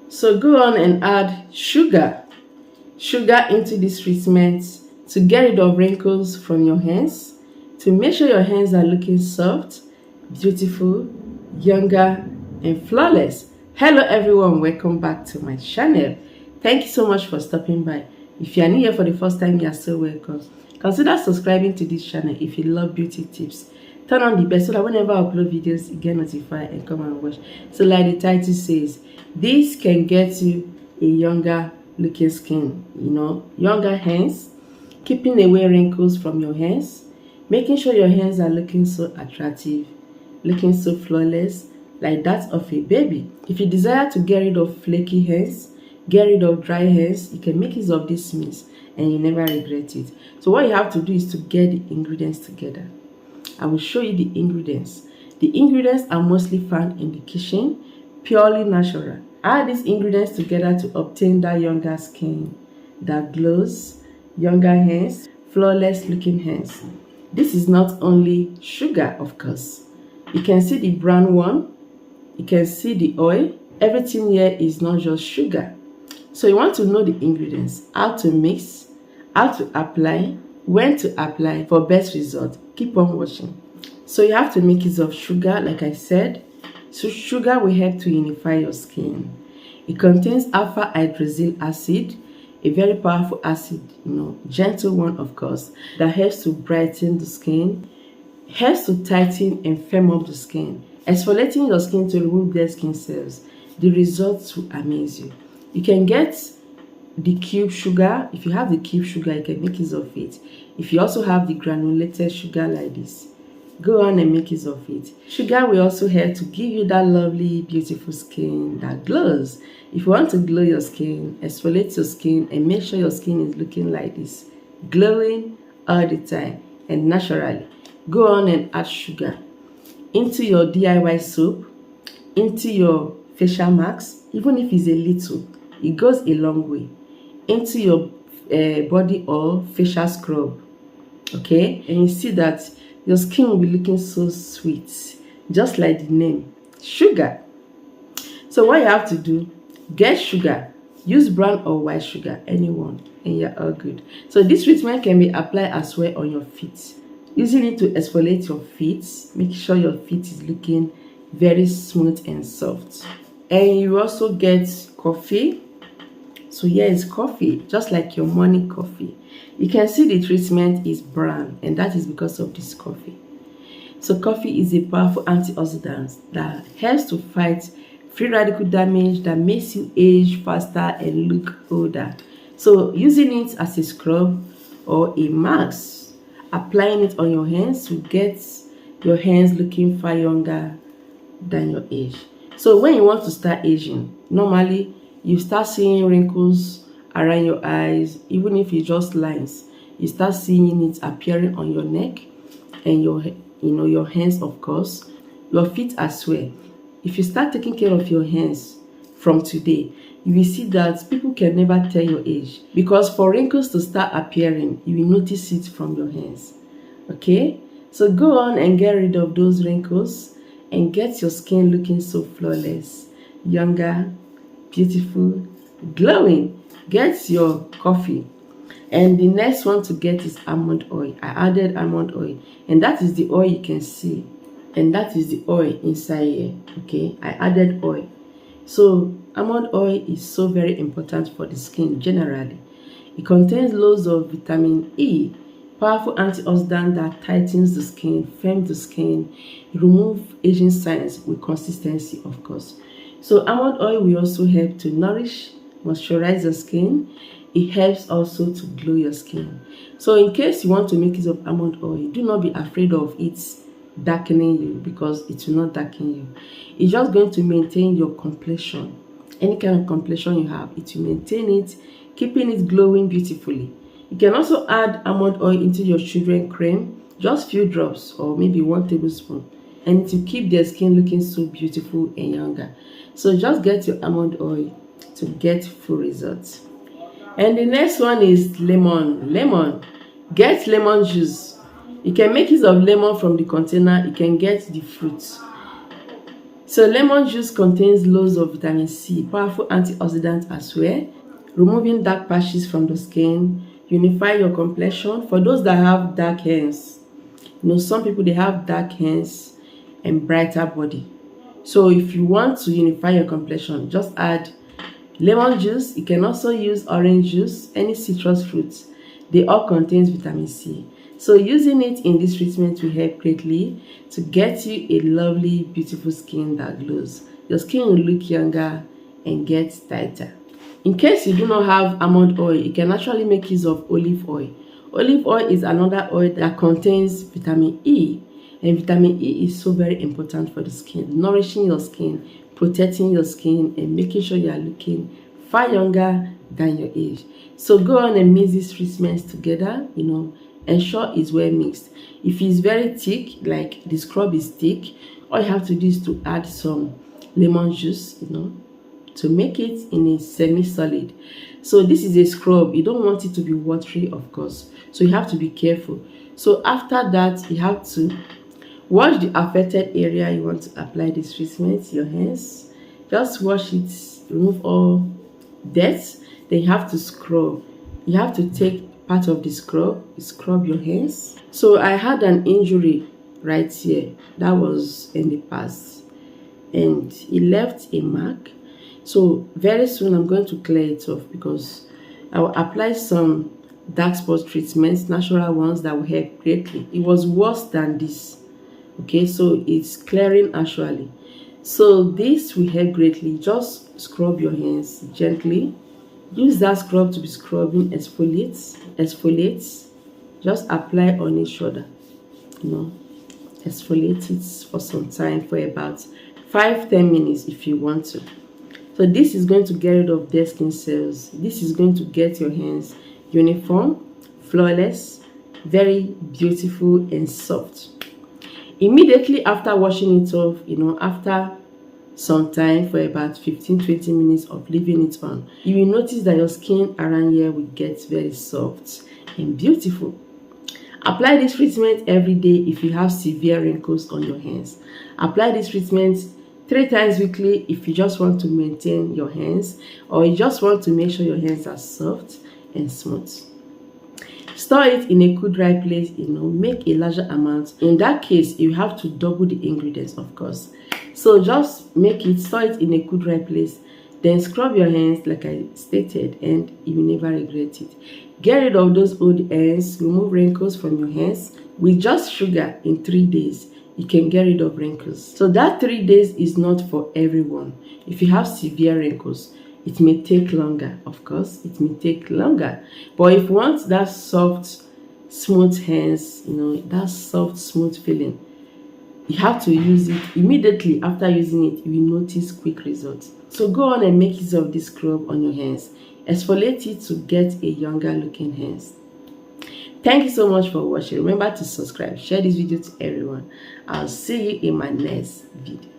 So go on and add sugar into this treatment to get rid of wrinkles from your hands, to make sure your hands are looking soft, beautiful, younger, and flawless. Hello everyone, welcome back to my channel. Thank you so much for stopping by. If you are new here for the first time, you are so welcome. Consider subscribing to this channel if you love beauty tips. Turn on the bell so that whenever I upload videos, you get notified and come and watch. So like the title says, this can get you a younger looking skin, younger hands, keeping away wrinkles from your hands, making sure your hands are looking so attractive, looking so flawless, like that of a baby. If you desire to get rid of flaky hands, get rid of dry hands, you can make use of this mix and you never regret it. So what you have to do is to get the ingredients together. I will show you the ingredients. The ingredients are mostly found in the kitchen, purely natural. Add these ingredients together to obtain that younger skin that glows, younger hands, flawless looking hands. This is not only sugar, of course. You can see the brown one, you can see the oil. Everything here is not just sugar. So you want to know the ingredients, how to mix, how to apply, when to apply for best result. Keep on watching. So you have to make use of sugar, like I said. So sugar will help to unify your skin. It contains alpha hydroxyl acid, a very powerful acid, gentle one of course, that helps to brighten the skin, helps to tighten and firm up the skin, exfoliating your skin to remove dead skin cells. The results will amaze you. You can get the cube sugar. If you have the cube sugar, you can make use of it. If you also have the granulated sugar like this, go on and make use of it. Sugar will also help to give you that lovely, beautiful skin that glows. If you want to glow your skin, exfoliate your skin and make sure your skin is looking like this, glowing all the time and naturally, go on and add sugar into your DIY soap, into your facial mask, even if it's a little, it goes a long way, into your body oil facial scrub. Okay, and you see that your skin will be looking so sweet, just like the name, sugar. So what you have to do, get sugar, use brown or white sugar, anyone, and you're all good. So this treatment can be applied as well on your feet, using it to exfoliate your feet, make sure your feet is looking very smooth and soft. And you also get coffee. So here is coffee, just like your morning coffee. You can see the treatment is brown, and that is because of this coffee. So coffee is a powerful antioxidant that helps to fight free radical damage that makes you age faster and look older. So using it as a scrub or a mask, applying it on your hands to get your hands looking far younger than your age. So when you want to start aging, normally you start seeing wrinkles around your eyes, even if it's just lines. You start seeing it appearing on your neck and your hands, of course, your feet as well. If you start taking care of your hands from today, you will see that people can never tell your age, because for wrinkles to start appearing, you will notice it from your hands. Okay, so go on and get rid of those wrinkles and get your skin looking so flawless, younger, beautiful, glowing. Get your coffee. And the next one to get is almond oil. I added almond oil, and that is the oil you can see, and that is the oil inside here. Okay, I added oil. So almond oil is so very important for the skin generally. It contains loads of vitamin E, powerful antioxidant that tightens the skin, firms the skin, remove aging signs with consistency, of course. So almond oil will also help to nourish, moisturize your skin. It helps also to glow your skin. So in case you want to make use of almond oil, do not be afraid of it darkening you, because it will not darken you. It's just going to maintain your complexion. Any kind of complexion you have, it will maintain it, keeping it glowing beautifully. You can also add almond oil into your children's cream, just few drops or maybe 1 tablespoon, and to keep their skin looking so beautiful and younger. So just get your almond oil to get full results. And the next one is lemon. Get lemon juice. You can make use of lemon from the container. You can get the fruit. So lemon juice contains loads of vitamin C, powerful antioxidant as well, removing dark patches from the skin, unify your complexion. For those that have dark hands, some people they have dark hands and brighter body. So if you want to unify your complexion, just add lemon juice. You can also use orange juice, any citrus fruits. They all contain vitamin C. So using it in this treatment will help greatly to get you a lovely, beautiful skin that glows. Your skin will look younger and get tighter. In case you do not have almond oil, you can actually make use of olive oil. Olive oil is another oil that contains vitamin E. And vitamin E is so very important for the skin, nourishing your skin, protecting your skin, and making sure you are looking far younger than your age. So go on and mix these treatments together, ensure it's well mixed. If it's very thick, like the scrub is thick, all you have to do is to add some lemon juice, to make it in a semi-solid. So this is a scrub. You don't want it to be watery, of course. So you have to be careful. So after that, you have to wash the affected area you want to apply this treatment, your hands. Just wash it, remove all dirt. Then you have to scrub. You have to take part of the scrub your hands. So I had an injury right here. That was in the past. And it left a mark. So very soon I'm going to clear it off because I will apply some dark spot treatments, natural ones that will help greatly. It was worse than this. Okay, so it's clearing actually. So this will help greatly. Just scrub your hands gently. Use that scrub to be scrubbing exfoliates. Just apply on each shoulder. Exfoliate it for some time, for about 5-10 minutes if you want to. So this is going to get rid of dead skin cells. This is going to get your hands uniform, flawless, very beautiful and soft. Immediately after washing it off, after some time, for about 15-20 minutes of leaving it on, you will notice that your skin around here will get very soft and beautiful. Apply this treatment every day if you have severe wrinkles on your hands. Apply this treatment 3 times weekly if you just want to maintain your hands, or you just want to make sure your hands are soft and smooth. Store it in a cool, dry place, make a larger amount. In that case, you have to double the ingredients, of course. So just store it in a cool, dry place. Then scrub your hands like I stated, and you will never regret it. Get rid of those old ends, remove wrinkles from your hands. With just sugar, in 3 days, you can get rid of wrinkles. So that 3 days is not for everyone. If you have severe wrinkles, it may take longer, of course. It may take longer. But if you want that soft, smooth hands, that soft, smooth feeling, you have to use it immediately. After using it, you will notice quick results. So go on and make use of this scrub on your hands. Exfoliate it to get a younger looking hands. Thank you so much for watching. Remember to subscribe, share this video to everyone. I'll see you in my next video.